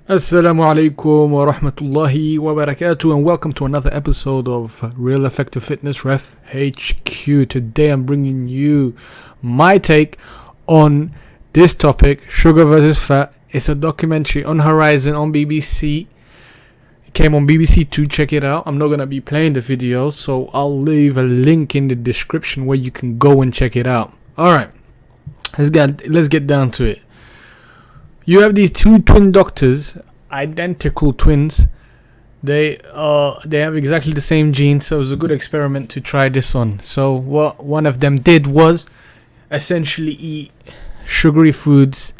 Assalamu alaikum wa rahmatullahi wa barakatuh, and welcome to another episode of Real Effective Fitness Ref HQ. Today I'm bringing you my take on this topic, sugar versus fat. It's a documentary on Horizon on BBC. It came on BBC Two, check it out. I'm not going to be playing the video, so I'll leave a link in the description where you can go and check it out. Alright, let's get down to it. You have these two twin doctors, identical twins. They have exactly the same genes, so it was a good experiment to try this on. So what one of them did was essentially eat sugary foods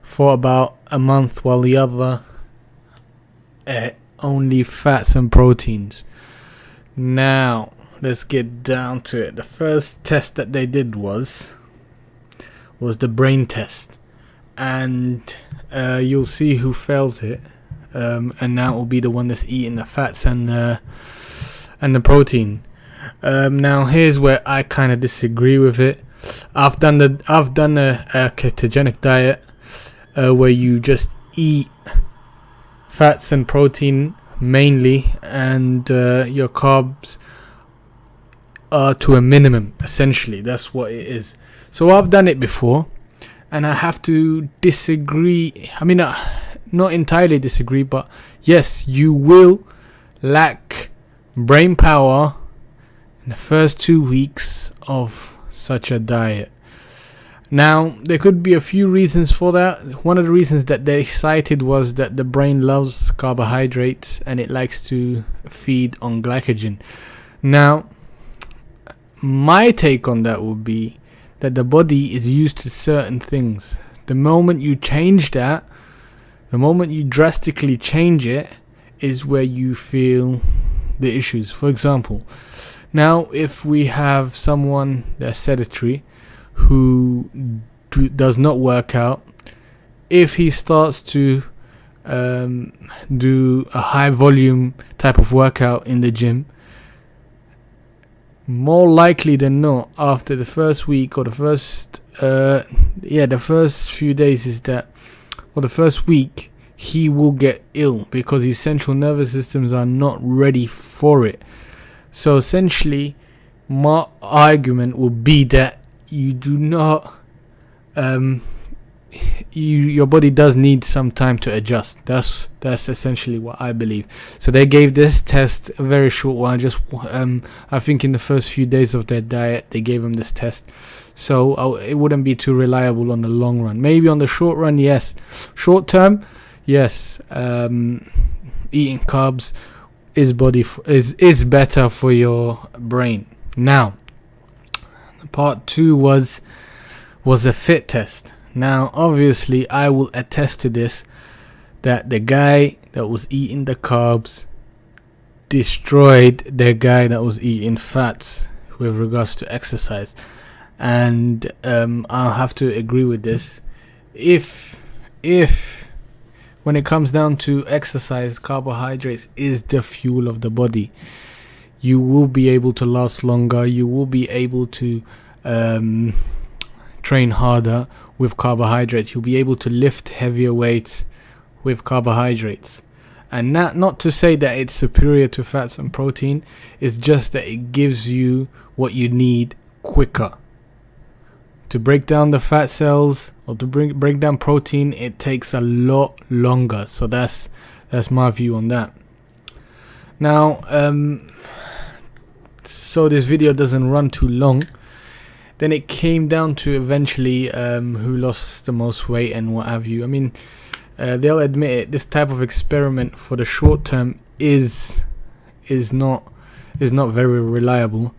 for about a month, while the other only fats and proteins. Now let's get down to it. The first test that they did was the brain test. And you'll see who fails it, and that will be the one that's eating the fats and the protein. Now here's where I kind of disagree with it. I've done a ketogenic diet where you just eat fats and protein mainly, and your carbs are to a minimum. Essentially, that's what it is. So I've done it before. And I have to disagree. I mean, not entirely disagree, but yes, you will lack brain power in the first 2 weeks of such a diet. Now, there could be a few reasons for that. One of the reasons that they cited was that the brain loves carbohydrates and it likes to feed on glycogen. Now, my take on that would be that the body is used to certain things. The moment you change that, the moment you drastically change it, is where you feel the issues. For example, now if we have someone that's sedentary who does not work out, if he starts to do a high volume type of workout in the gym, more likely than not, after the first week or the first few days the first week, he will get ill because his central nervous systems are not ready for it. So essentially, my argument will be that you do not, your body does need some time to adjust. That's essentially what I believe. So they gave this test a very short one. Just I think in the first few days of their diet, they gave them this test. So it wouldn't be too reliable on the long run. Maybe on the short run, yes. Short term, yes. Eating carbs is better for your brain. Now, part 2 was a fit test. Now, obviously, I will attest to this, that the guy that was eating the carbs destroyed the guy that was eating fats with regards to exercise. And I'll have to agree with this. If when it comes down to exercise, carbohydrates is the fuel of the body, you will be able to last longer. You will be able to train harder with carbohydrates. You'll be able to lift heavier weights with carbohydrates. And not to say that it's superior to fats and protein, it's just that it gives you what you need quicker. To break down the fat cells or to break down protein, it takes a lot longer. So that's my view on that. Now, so this video doesn't run too long. Then it came down to eventually who lost the most weight and what have you. I mean, they'll admit it. This type of experiment for the short term is not very reliable.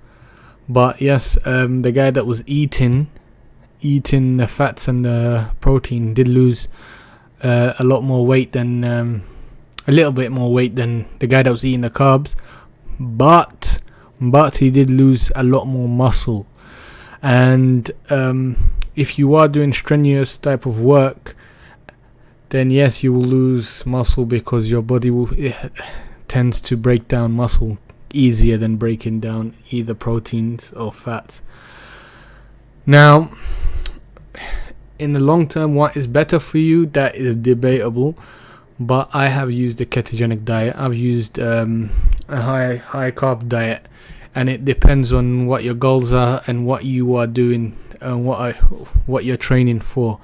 But yes, the guy that was eating the fats and the protein did lose a lot more weight than a little bit more weight than the guy that was eating the carbs. But he did lose a lot more muscle. And if you are doing strenuous type of work, then yes, you will lose muscle because your body tends to break down muscle easier than breaking down either proteins or fats. Now, in the long term, what is better for you, that is debatable. but I have used a ketogenic diet. I've used a high carb diet, and it depends on what your goals are and what you are doing and what you're training for.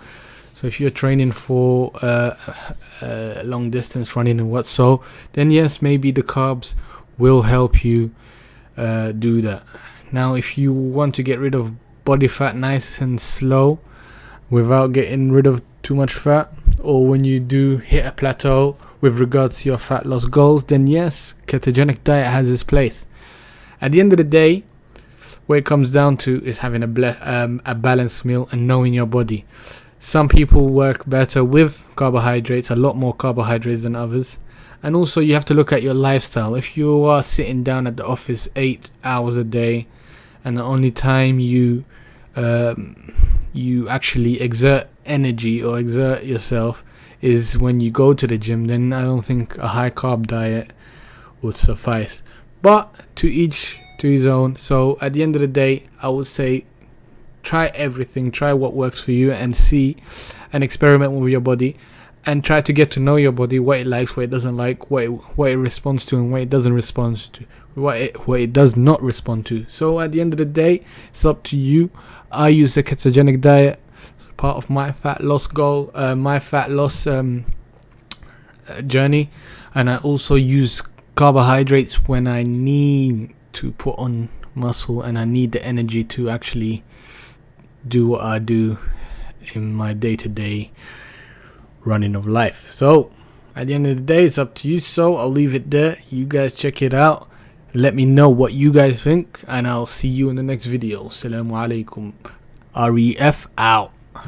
So if you're training for long distance running and what so, then yes, maybe the carbs will help you do that. Now, if you want to get rid of body fat nice and slow without getting rid of too much fat, or when you do hit a plateau with regards to your fat loss goals, then yes, ketogenic diet has its place. At the end of the day, what it comes down to is having a balanced meal and knowing your body. Some people work better with carbohydrates, a lot more carbohydrates than others. And also you have to look at your lifestyle. If you are sitting down at the office 8 hours a day, and the only time you actually exert energy or exert yourself is when you go to the gym, then I don't think a high carb diet would suffice. But to each to his own. So at the end of the day, I would say try everything, try what works for you, and see and experiment with your body, and try to get to know your body, what it likes, what it doesn't like, what it responds to, and what it doesn't respond to, what it does not respond to. So at the end of the day, it's up to you. I use a ketogenic diet, part of my fat loss goal, my fat loss journey, and I also use carbohydrates when I need to put on muscle and I need the energy to actually do what I do in my day-to-day running of life. So at the end of the day, it's up to you. So I'll leave it there. You guys check it out. Let me know what you guys think, and I'll see you in the next video. Assalamu alaikum. REF out.